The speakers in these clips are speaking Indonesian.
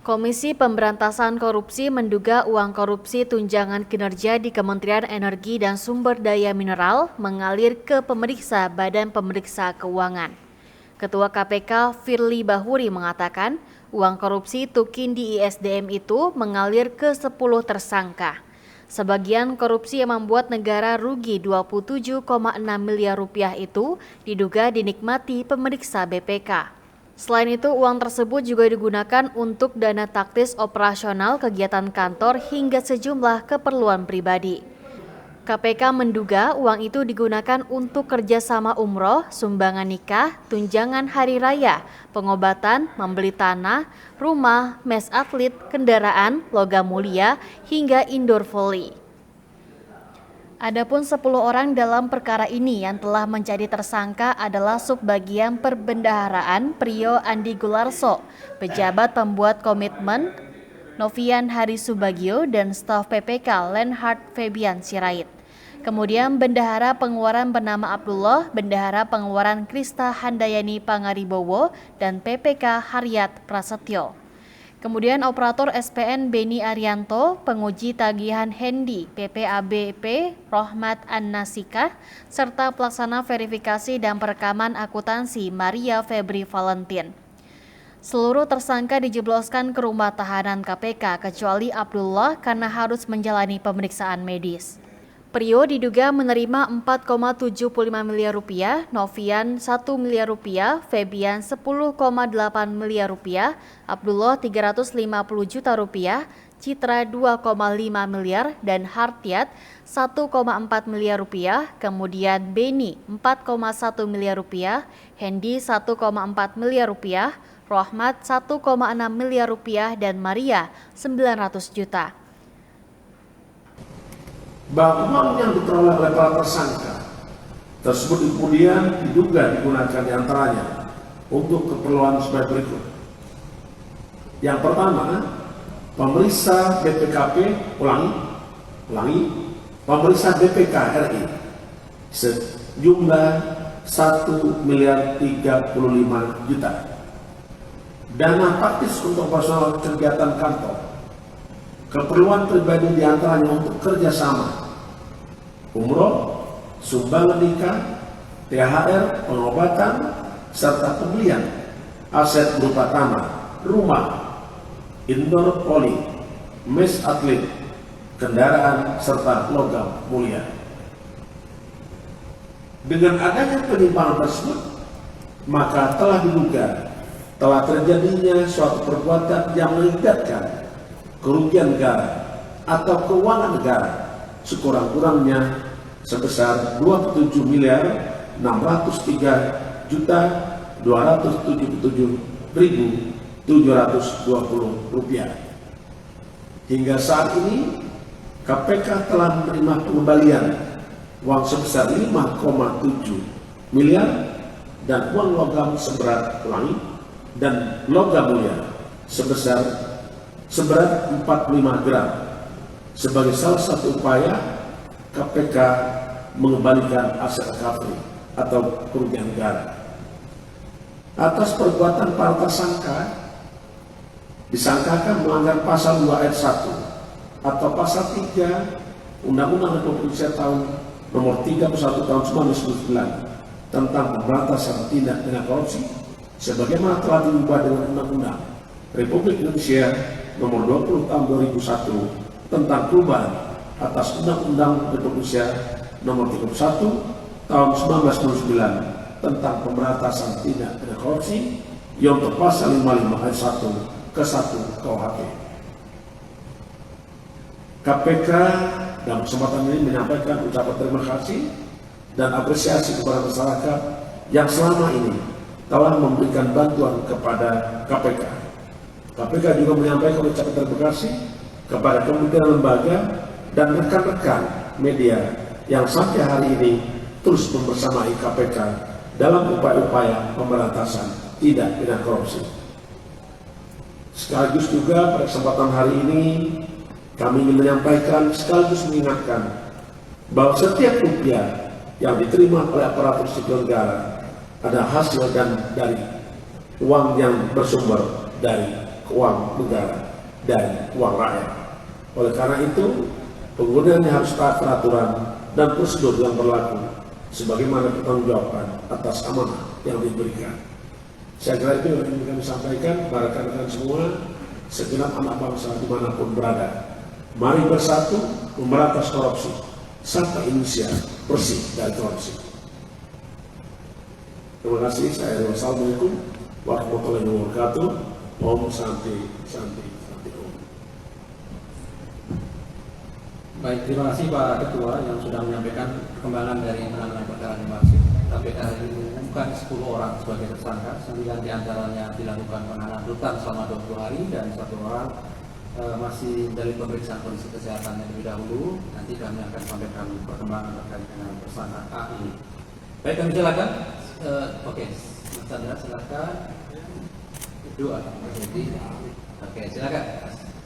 Komisi Pemberantasan Korupsi menduga uang korupsi tunjangan kinerja di Kementerian Energi dan Sumber Daya Mineral mengalir ke pemeriksa Badan Pemeriksa Keuangan. Ketua KPK Firly Bahuri mengatakan, uang korupsi Tukin di ISDM itu mengalir ke 10 tersangka. Sebagian korupsi yang membuat negara rugi 27,6 miliar rupiah itu diduga dinikmati pemeriksa BPK. Selain itu, uang tersebut juga digunakan untuk dana taktis operasional kegiatan kantor hingga sejumlah keperluan pribadi. KPK menduga uang itu digunakan untuk kerjasama umroh, sumbangan nikah, tunjangan hari raya, pengobatan, membeli tanah, rumah, mes atlet, kendaraan, logam mulia, hingga indoor volley. Adapun 10 orang dalam perkara ini yang telah menjadi tersangka adalah Subbagian Perbendaharaan Prio Andi Gularso, pejabat pembuat komitmen Novian Hari Subagio, dan staf PPK Lenhard Febian Sirait. Kemudian Bendahara Pengeluaran bernama Abdullah, Bendahara Pengeluaran Krista Handayani Pangaribowo, dan PPK Haryat Prasetyo. Kemudian operator SPN Beni Arianto, penguji tagihan Hendi PPABP Rohmat An-Nasikah, serta pelaksana verifikasi dan perekaman akuntansi Maria Febri Valentin. Seluruh tersangka dijebloskan ke rumah tahanan KPK kecuali Abdullah karena harus menjalani pemeriksaan medis. Prio diduga menerima 4,75 miliar rupiah, Novian 1 miliar rupiah, Febian 10,8 miliar rupiah, Abdullah 350 juta rupiah, Citra 2,5 miliar, dan Hartiat 1,4 miliar rupiah, kemudian Beni 4,1 miliar rupiah, Hendi 1,4 miliar rupiah, Rohmat 1,6 miliar rupiah, dan Maria 900 juta. Bahwa uang yang diperoleh oleh para tersangka tersebut kemudian diduga digunakan diantaranya untuk keperluan sebagai berikut. Yang pertama, pemeriksa BPKP pemeriksa BPK RI sejumlah 1 miliar 35 juta. Dana praktis untuk operasional kegiatan kantor, keperluan pribadi diantaranya untuk kerjasama, umroh, sumbangan nikah, THR, pengobatan, serta pembelian aset berupa tanah, rumah, indoor volley, mes atlet, kendaraan, serta logam mulia. Dengan adanya penyimpangan tersebut, maka telah diduga telah terjadinya suatu perbuatan yang melibatkan kerugian negara atau keuangan negara sekurang-kurangnya sebesar 27 miliar 603 juta 277.720 rupiah. Hingga saat ini KPK telah menerima pengembalian uang sebesar 5,7 miliar dan uang logam seberat pelangi dan logam mulia seberat 45 gram sebagai salah satu upaya KPK mengembalikan aset recovery atau kerugian negara. Atas perbuatan para tersangka disangkakan melanggar pasal 2 ayat 1 atau pasal 3 Undang-Undang Republik Indonesia tahun nomor 31 tahun 1999 tentang pemberantasan tindak pidana korupsi sebagaimana telah diubah dengan Undang-Undang Republik Indonesia nomor 20 tahun 2001 tentang perubahan atas Undang-Undang Republik Indonesia nomor 31 tahun 1999 tentang pemberantasan tindak pidana korupsi yang untuk pasal 55 ayat 1 ke 1 KUHP. KPK dalam kesempatan ini menyampaikan ucapan terima kasih dan apresiasi kepada masyarakat yang selama ini telah memberikan bantuan kepada KPK. KPK juga menyampaikan ucapan terima kasih kepada kementerian lembaga dan rekan-rekan media yang sampai hari ini terus membersamai KPK dalam upaya-upaya pemberantasan tindak pidana korupsi. Sekaligus juga pada kesempatan hari ini kami ingin menyampaikan sekaligus mengingatkan bahwa setiap rupiah yang diterima oleh aparatur sipil negara adalah hasil dan dari uang yang bersumber dari uang negara dan uang rakyat. Oleh karena itu, penggunaannya harus taat peraturan dan prosedur yang berlaku sebagaimana pertanggungjawaban atas amanah yang diberikan. Saya kira itu yang ingin kami sampaikan kepada rekan-rekan semua, segenap anak bangsa dimanapun berada. Mari bersatu memberantas korupsi sampai Indonesia bersih dari korupsi. Terima kasih. Wassalamualaikum warahmatullahi wabarakatuh. Om Santi Santi Santi Om. Baik, terima kasih Pak Ketua yang sudah menyampaikan perkembangan dari penanganan perkara dimaksud. KPK hari ini mengumumkan 10 orang sebagai tersangka, 9 diantaranya dilakukan penahanan rutan selama 20 hari dan 1 orang masih dari pemeriksaan kondisi kesehatannya terlebih dahulu. Nanti kami akan sampaikan perkembangan terkait dengan tersangka A ini. Baik, kami silakan. Oke, Mas Chandra silakan. Dua, jadi oke, silakan.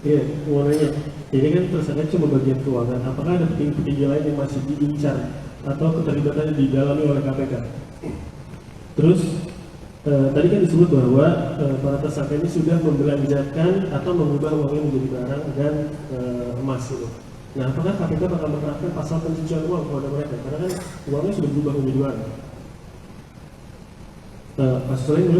Iya, mau nanya. Ini kan tersangka cuma bagian keuangan. Apakah ada petinggi-petinggi lain yang masih diincar atau keterlibatannya didalami oleh KPK? Terus tadi kan disebut bahwa para tersangka ini sudah membelanjakan atau mengubah uangnya menjadi barang dan emas gitu. Nah, apakah KPK bakal menerapkan pasal pencucian uang kepada mereka? Karena kan uangnya sudah berubah menjadi barang. Pak Soleil,